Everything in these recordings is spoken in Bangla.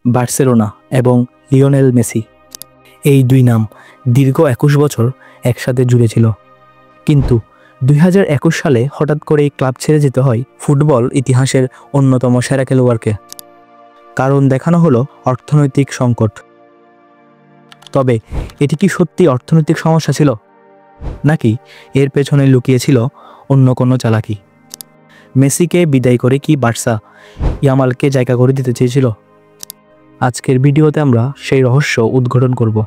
বার্সেলোনা এবং লিওনেল মেসি, এই দুই নাম দীর্ঘ 21 বছর একসাথে জুড়ে ছিল। কিন্তু 2021 সালে হঠাৎ করে এই ক্লাব ছেড়ে যেতে হয় ফুটবল ইতিহাসের অন্যতম সেরা খেলোয়াড়কে। কারণ দেখানো হলো অর্থনৈতিক সংকট। তবে এটি কি সত্যি অর্থনৈতিক সমস্যা ছিল, নাকি এর পেছনে লুকিয়ে ছিল অন্য কোনো চালাকি? মেসিকে বিদায় করে কি বার্সা ইয়ামালকে জায়গা করে দিতে চেয়েছিল? আজকের ভিডিওতে আমরা সেই রহস্য উদ্ঘাটন করব।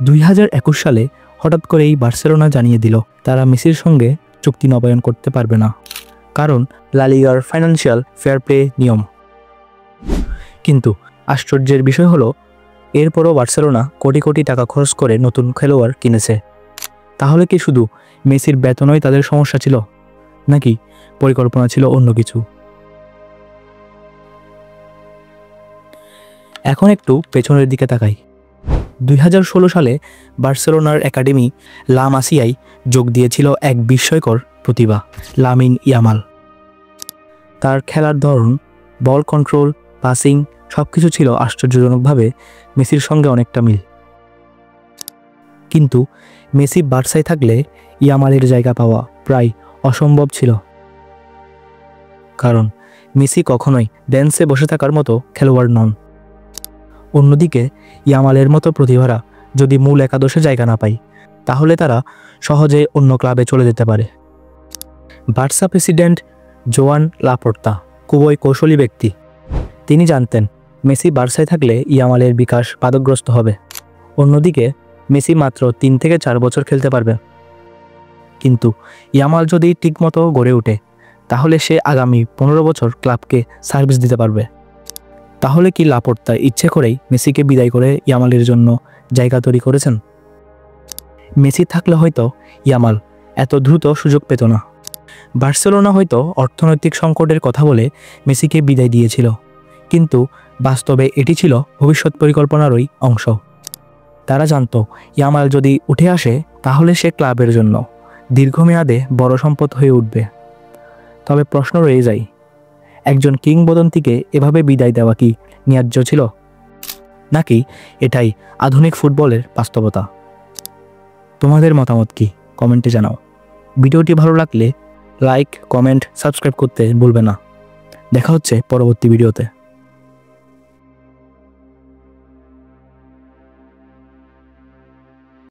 2021 সালে হঠাৎ করেই বার্সেলোনা জানিয়ে দিল তারা মেসির সঙ্গে চুক্তি নবায়ন করতে পারবে না, কারণ লা লিগার ফাইন্যান্সিয়াল ফেয়ার প্লে নিয়ম। কিন্তু আশ্চর্যের বিষয় হলো এরপরও বার্সেলোনা কোটি কোটি টাকা খরচ করে নতুন খেলোয়াড় কিনেছে। তাহলে কি শুধু মেসির বেতনই তাদের সমস্যা ছিল, নাকি পরিকল্পনা ছিল অন্য কিছু? এখন একটু পেছনের দিকে তাকাই। 2016 সালে বার্সেলোনার একাডেমি লা মাসিয়ায় যোগ দিয়েছিল এক বিস্ময়কর প্রতিভা, লামিন ইয়ামাল। তার খেলার ধরন, বল কন্ট্রোল, পাসিং সবকিছু ছিল আশ্চর্যজনকভাবে মেসির সঙ্গে অনেকটা মিল। কিন্তু মেসি বার্সায় থাকলে ইয়ামালের জায়গা পাওয়া প্রায় অসম্ভব ছিল। কারণ মেসি কখনোই বেঞ্চে বসে থাকার মতো খেলোয়াড় নন। অন্যদিকে ইয়ামালের মতো প্রতিভারা যদি মূল একাদশে জায়গা না পায়, তাহলে তারা সহজে অন্য ক্লাবে চলে যেতে পারে। বার্সা প্রেসিডেন্ট জোয়ান লাপোর্তা খুবই কৌশলী ব্যক্তি। তিনি জানতেন মেসি বার্সায় থাকলে ইয়ামালের বিকাশ বাধাগ্রস্ত হবে। অন্যদিকে মেসি মাত্র 3 থেকে 4 বছর খেলতে পারবে। কিন্তু ইয়ামাল যদি ঠিকমতো গড়ে ওঠে, তাহলে সে আগামী 15 বছর ক্লাবকে সার্ভিস দিতে পারবে। তাহলে কি লাপোর্তা ইচ্ছে করেই মেসিকে বিদায় করে ইয়ামালের জন্য জায়গা তৈরি করেছেন? মেসি থাকলে হয়তো ইয়ামাল এত দ্রুত সুযোগ পেত না। বার্সেলোনা হয়তো অর্থনৈতিক সংকটের কথা বলে মেসিকে বিদায় দিয়েছিল, কিন্তু বাস্তবে এটি ছিল ভবিষ্যৎ পরিকল্পনারই অংশ। তারা জানত ইয়ামাল যদি উঠে আসে, তাহলে সে ক্লাবের জন্য দীর্ঘমেয়াদে বড় সম্পদ হয়ে উঠবে। তবে প্রশ্ন রয়ে যায়, একজন কিংবদন্তিকে এভাবে বিদায় দেওয়া কি ন্যায্য ছিল, নাকি এটাই আধুনিক ফুটবলের বাস্তবতা? তোমাদের মতামত কি কমেন্টে জানাও। ভিডিওটি ভালো লাগলে লাইক, কমেন্ট, সাবস্ক্রাইব করতে ভুলবে না। দেখা হচ্ছে পরবর্তী ভিডিওতে।